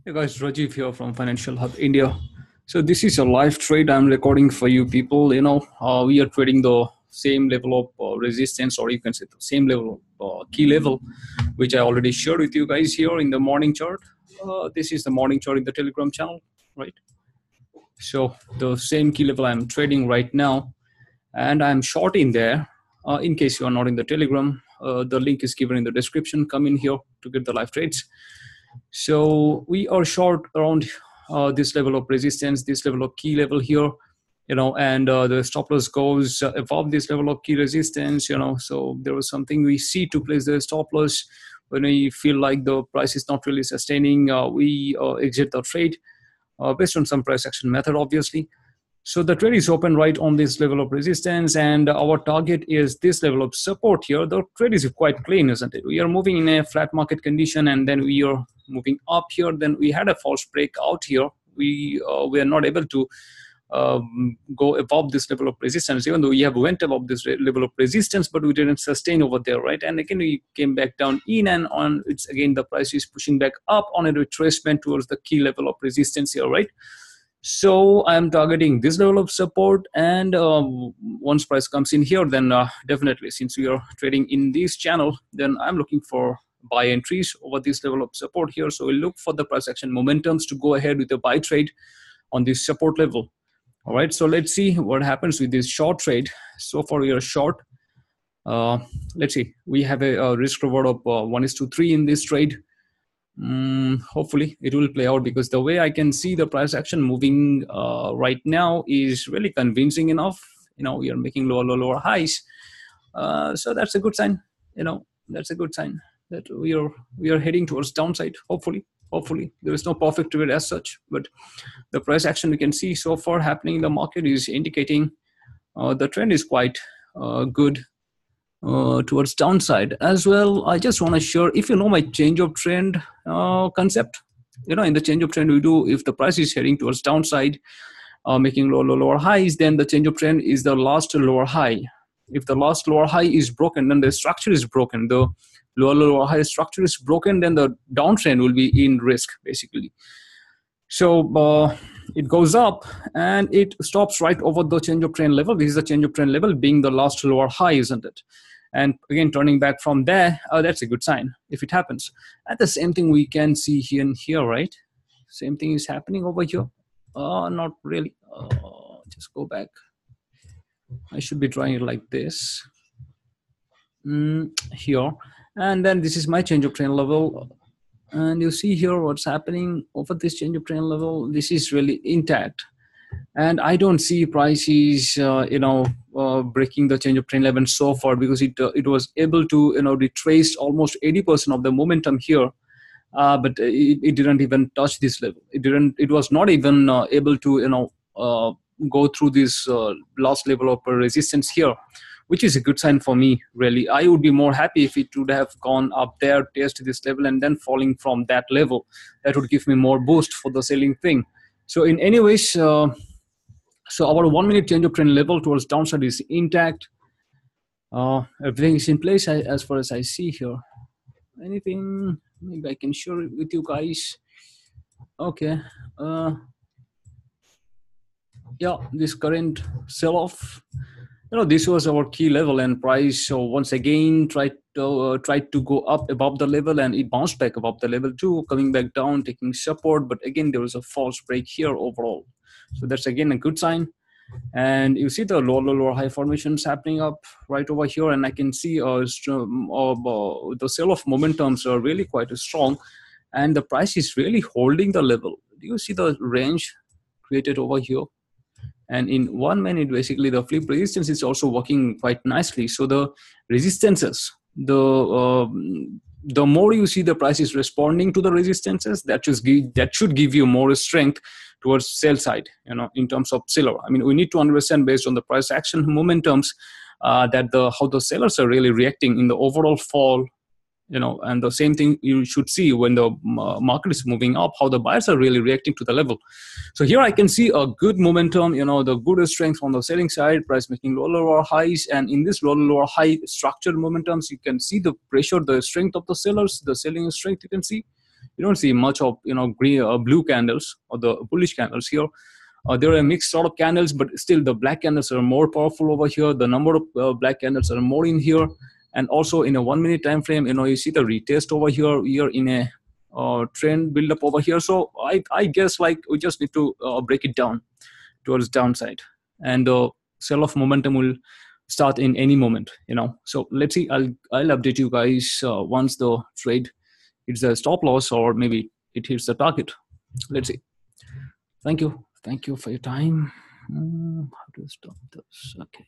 Hey guys, Rajiv here from Financial Hub India. So this is a live trade I'm recording for you people. We are trading the same level of resistance, or you can say the same level of key level, which I already shared with you guys here in the morning chart. This is the morning chart in the Telegram channel, right? So the same key level I'm trading right now, and I'm short in there. In case you are not in the Telegram, the link is given in the description. Come in here to get the live trades. So we are short around this level of resistance, this level of key level here, and the stop loss goes above this level of key resistance, so there was something we see to place the stop loss. When we feel like the price is not really sustaining, we exit the trade based on some price action method, obviously. So the trade is open right on this level of resistance, and our target is this level of support here. The trade is quite clean, isn't it? We are moving in a flat market condition, and then we are moving up here. Then we had a false break out here. We are not able to go above this level of resistance, even though we have went above this level of resistance, but we didn't sustain over there, right? And again, we came back down in, and on. It's again the price is pushing back up on a retracement towards the key level of resistance here, right? So I'm targeting this level of support, and once price comes in here, then definitely, since we are trading in this channel, then I'm looking for buy entries over this level of support here. So we'll look for the price action momentums to go ahead with a buy trade on this support level. All right, so let's see what happens with this short trade. So far we are short. Let's see, we have a risk reward of 1:3 in this trade. Hopefully it will play out, because the way I can see the price action moving right now is really convincing enough. We are making lower highs, so that's a good sign. That's a good sign that we are heading towards downside. Hopefully there is no perfect trade as such, but the price action we can see so far happening in the market is indicating the trend is quite good towards downside as well. I just want to share, if you know my change of trend concept, in the change of trend we do, if the price is heading towards downside, making lower highs, then the change of trend is the last lower high. If the last lower high is broken, then the structure is broken. The lower high structure is broken, then the downtrend will be in risk, basically. So it goes up and it stops right over the change of trend level. This is the change of trend level being the last lower high, isn't it? And again, turning back from there, that's a good sign if it happens. And the same thing we can see here and here, right? Same thing is happening over here. Not really. Just go back. I should be drawing it like this. Here. And then this is my change of trend level. And you see here what's happening over this change of trend level. This is really intact. And I don't see prices, breaking the change of trend level so far, because it was able to, retrace almost 80% of the momentum here, but it didn't even touch this level. It was not even able to, go through this last level of resistance here, which is a good sign for me, really. I would be more happy if it would have gone up there, test this level, and then falling from that level. That would give me more boost for the selling thing. So in any ways, so our 1 minute change of trend level towards downside is intact. Everything is in place as far as I see here. Anything maybe I can share it with you guys? Okay. Yeah, this current sell-off, this was our key level, and price so once again tried to go up above the level, and it bounced back above the level too, coming back down, taking support. But again, there was a false break here overall. So that's again a good sign. And you see the lower high formations happening up right over here, and I can see the sell-off momentums are really quite strong, and the price is really holding the level. Do you see the range created over here? And in 1 minute, basically the flip resistance is also working quite nicely. So the resistances, the more you see the price is responding to the resistances, that should give you more strength towards sell side, in terms of seller. I mean, we need to understand, based on the price action momentums, that how the sellers are really reacting in the overall fall. And the same thing you should see when the market is moving up, how the buyers are really reacting to the level. So here I can see a good momentum, the good strength on the selling side, price making lower highs. And in this lower high structured momentums, you can see the pressure, the strength of the sellers, the selling strength you can see. You don't see much of green blue candles or the bullish candles here. There are a mixed sort of candles, but still the black candles are more powerful over here. The number of black candles are more in here. And also in a 1 minute time frame, you see the retest over here. We are in a trend build up over here. So I guess like we just need to break it down towards downside, and sell off momentum will start in any moment. So let's see. I'll update you guys once the trade hits a stop loss, or maybe it hits the target. Let's see. Thank you for your time. How to stop this? Okay.